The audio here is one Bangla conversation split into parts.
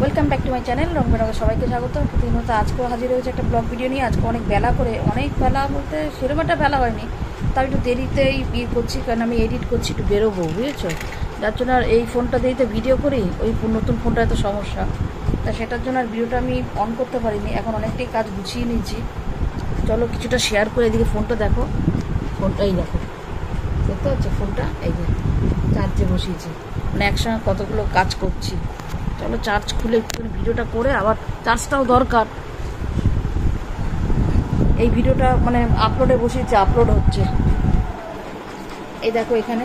Welcome back to my channel রং বেরঙে সবাইকে স্বাগত। প্রতিনিয়ত আজকেও হাজির হয়েছে একটা ব্লগ ভিডিও নিয়ে। আজকে অনেক বেলা বলতে সেরকম একটা বেলা হয়নি, তাও একটু দেরিতেই করছি, কারণ আমি এডিট করছি, একটু বেরোবো, বুঝেছো, যার জন্য আর এই ফোনটা দিয়েই তো ভিডিও করি, ওই নতুন ফোনটা এত সমস্যা, তা সেটার জন্য আর ভিডিওটা আমি অন করতে পারিনি। এখন অনেকটাই কাজ গুছিয়ে নিয়েছি, চলো কিছুটা শেয়ার করে এদিকে ফোনটা দেখো। ফোনটাই দেখো, দেখতে হচ্ছে ফোনটা, এই যে চার্জে বসিয়েছি, মানে একসঙ্গে কতগুলো কাজ করছি। চলো চার্জ খুলে একটু ভিডিওটা করে, আবার চার্জটাও দরকার। এই ভিডিওটা মানে আপলোডে বসিয়েছে, আপলোড হচ্ছে। এই দেখো এখানে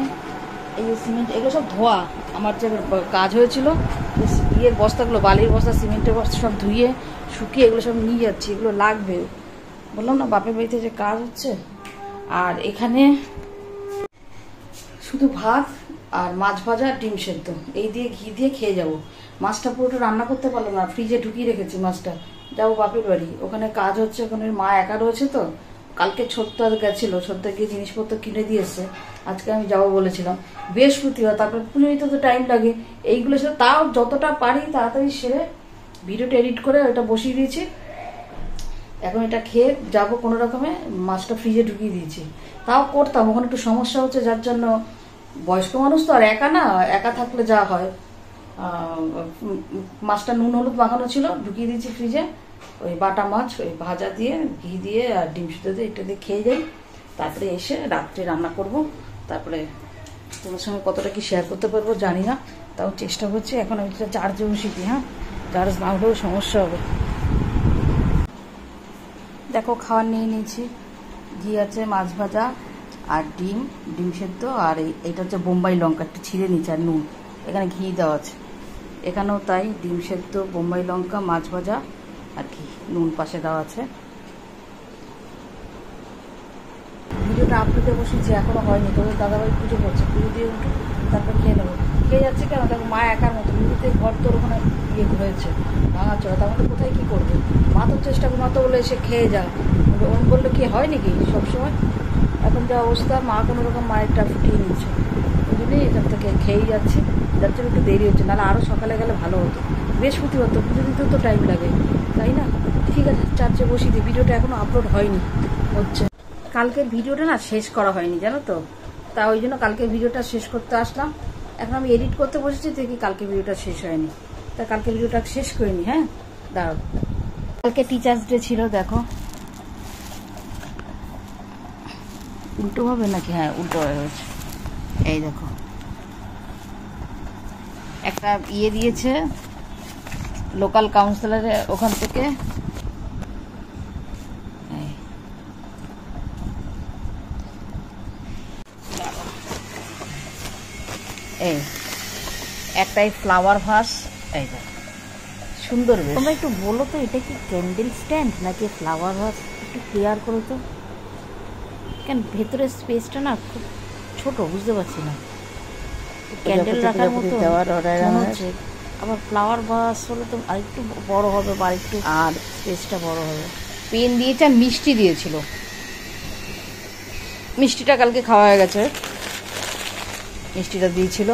এই সিমেন্ট, এগুলো সব ধোয়া, আমার যে কাজ হয়েছিল ইয়ের বস্তাগুলো, বালির বস্তা, সিমেন্টের বস্তা সব ধুয়ে শুকিয়ে এগুলো সব নিয়ে যাচ্ছি, এগুলো লাগবে। বললাম না বাপের বাড়িতে যে কাজ হচ্ছে। আর এখানে শুধু ভাত আর মাছ ভাজা, ডিম সেদ্ধ, এই দিয়ে ঘি দিয়ে খেয়ে যাব। মাছটা পুরোটা রান্না করতে পারলাম না, ফ্রিজে ঢুকিয়ে রেখেছি মাছটা। যাবো বাপের বাড়ি, ওখানে কাজ হচ্ছে, ওখানে মা একা রয়েছে তো। কালকে ছোট্ট গেছিলো, ছোট্ট গিয়ে জিনিসপত্র কিনে দিয়ে এসছে। আজকে আমি যাবো বলেছিলাম, বৃহস্পতিবার, তারপরে পুজো দিতে তো টাইম লাগে। এইগুলো সে তাও যতটা পারি তাড়াতাড়ি সেরে ভিডিওটা এডিট করে ওটা বসিয়ে দিয়েছি। এখন এটা খেয়ে যাবো কোনো রকমে, মাছটা ফ্রিজে ঢুকিয়ে দিয়েছি। তাও করতাম, ওখানে একটু সমস্যা হচ্ছে, যার জন্য বয়স্ক মানুষ তো, আর একা না, একা থাকলে যা হয়। মাছটা নুন হলুদ মাখানো ছিল, ঢুকিয়ে দিয়েছি ফ্রিজে। ওই বাটা মাছ, ওই ভাজা দিয়ে ঘি দিয়ে আর ডিম সিদ্ধ দিয়ে এটা দিয়ে খেয়ে যাই। তারপরে এসে রাত্রে রান্না করব। তারপরে তোমার সঙ্গে কতটা কি শেয়ার করতে পারবো জানি না, তাও চেষ্টা করছি। এখন আমি যেটা চার্জে বসিয়ে দিই, হ্যাঁ, চার্জ না হলেও সমস্যা হবে। দেখো খাবার নিয়ে নিয়েছি, ঘি আছে, মাছ ভাজা আর ডিম সেদ্ধ, আর এইটা হচ্ছে বোম্বাই লঙ্কা একটু ছিঁড়ে নিচ্ছে, আর নুন। এখানে ঘি দেওয়া আছে, এখানেও তাই, ডিম সেদ্ধ, বোম্বাই লঙ্কা, মাছ ভাজা আর ঘি, নুন পাশে দেওয়া আছে। ভিডিওটা আপলোডে বসেছি, এখনো হয়নি, তোদের দাদাভাই পুজো করছে, পুজো দিয়ে উঠে তারপর খেয়ে নেবো। খেয়ে যাচ্ছে কেন, দেখো মা একার মতো, নিজেদের ঘর তোর ওখানে ইয়ে হয়েছে ভাঙা চড়া, তার মধ্যে কোথায় কী করবে। মা তো চেষ্টা করে, মা তো বলে এসে খেয়ে যা, ওরকম বললে কি হয় নাকি সবসময়। এখন যা অবস্থা, মা কোনো রকম মায়েরটা ফুটিয়ে নিচ্ছে, ওই জন্যই এখান থেকে খেয়েই যাচ্ছি, যার জন্য একটু দেরি হচ্ছে, নাহলে আরও সকালে গেলে ভালো হতো। বৃহস্পতিবার তো, পুজো দিতেও তো টাইম লাগে, তাই না। ঠিক আছে, চার্জে বসিয়ে দিই। ভিডিওটা এখনও আপলোড হয়নি, হচ্ছে। কালকের ভিডিওটা না শেষ করা হয়নি, জানো তো, তা ওই জন্য কালকের ভিডিওটা শেষ করতে আসলাম। এখন আমি এডিট করতে বসেছি, দেখি কালকে ভিডিওটা শেষ হয়নি, তা কালকে ভিডিওটা শেষ করিনি। হ্যাঁ দাঁড়াও, কালকে টিচার্স ডে ছিল, দেখো উল্টো হবে নাকি, হ্যাঁ উল্টো হয়ে গেছে। এই দেখো একটা ইয়ে দিয়েছে লোকাল কাউন্সিলরের ওখান থেকে, এই একটাই ফ্লাওয়ার ভাস, এই দেখো সুন্দর। তোমরা একটু বলো তো, এটা কি ক্যান্ডেল স্ট্যান্ড নাকি ফ্লাওয়ার ভাস, একটু ক্লিয়ার করো তো, কেন ভেতরের স্পেসটা না খুব ছোট, বুঝতে পারছি না। ক্যান্ডেল রাখার মতো হচ্ছে, আবার ফ্লাওয়ার ভাস হলে তো আরেকটু বড় হবে, বা আরেকটু আর স্পেসটা বড় হবে। পেন দিয়েছে আর মিষ্টি দিয়েছিল, মিষ্টিটা কালকে খাওয়া হয়ে গেছে, মিষ্টিটা দিয়েছিল।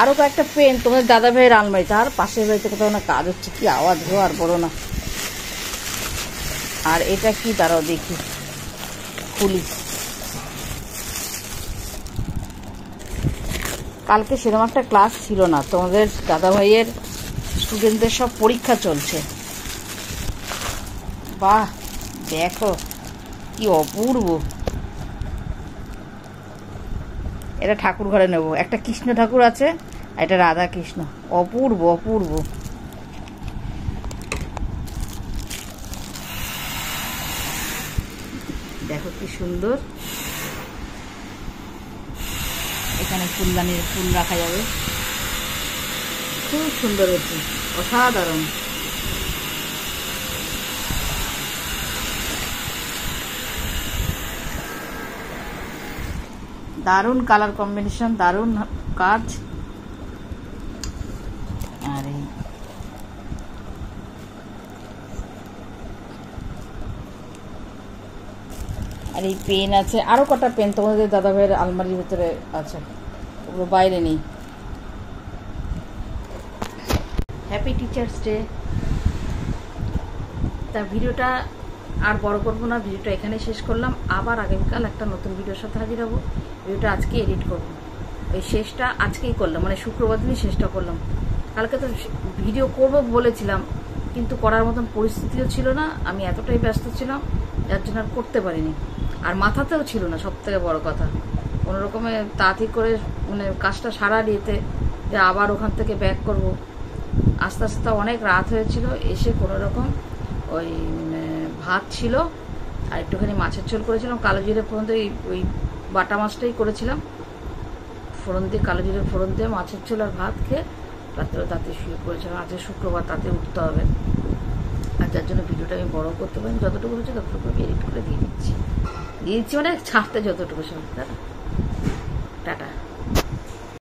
আরও কয়েকটা পেন তোমাদের দাদা ভাইয়ের আলমারিতে, আর পাশের বাড়িতে কোথাও না কাজ হচ্ছে, কি আওয়াজ গো, আর বড় না। আর এটা কি, দাঁড়াও দেখি খুলি। কালকে সেরকম একটা ক্লাস ছিল না, তোমাদের দাদা ভাইয়ের স্টুডেন্টদের সব পরীক্ষা চলছে। বাহ দেখো কি অপূর্ব, এটা ঠাকুর ঘরে নেব। একটা কৃষ্ণ ঠাকুর আছে, এটা রাধা কৃষ্ণ, অপূর্ব অপূর্ব। দেখো কি সুন্দর, এখানে ফুলদানির ফুল রাখা যাবে, খুব সুন্দর হচ্ছে, অসাধারণ। দারুণ কালার কম্বিনেশন, দারুণ কাজ। আর এই পেন আছে, আরও কটা পেন তোমাদের দাদা ভাইয়ের আলমারির ভিতরে আছে, ওগুলো বাইরে নেই। Happy teacher teachers day. তা ভিডিওটা আর বড় করবো না, ভিডিওটা এখানে শেষ করলাম। আবার আগামীকাল একটা নতুন ভিডিওর সাথে হাজির হবো। ভিডিওটা আজকে এডিট করবো, ওই শেষটা আজকেই করলাম, মানে শুক্রবার দিনই শেষটা করলাম। কালকে তো ভিডিও করবো বলেছিলাম, কিন্তু করার মতন পরিস্থিতিও ছিল না, আমি এতটাই ব্যস্ত ছিলাম যার জন্য আর করতে পারিনি। আর মাথাতেও ছিল না, সব থেকে বড় কথা। কোনো রকমে তাড়াতাড়ি করে মানে কাজটা সারা নিতে, যে আবার ওখান থেকে ব্যাক করব। আস্তে আস্তে অনেক রাত হয়েছিল, এসে কোনো রকম ওই ভাত ছিল আর একটুখানি মাছের ঝোল করেছিলাম, কালো জিরে ফোড়ন দিয়ে, ওই বাটা মাছটাই করেছিলাম, ফোড়ন দিয়ে কালো জিরে ফোড়ন দিয়ে মাছের ঝোল আর ভাত খেয়ে রাত্রে তাতে শুয়ে পড়েছিলাম। আজকে শুক্রবার, তাতে উঠতে হবে। আর যার জন্য ভিডিওটা আমি বড় করতে পারি, যতটুকু হচ্ছে ততটুকু আমি এডিট করে দিয়ে দিচ্ছি মানে ছাড়তে যতটুকু সব। টাটা।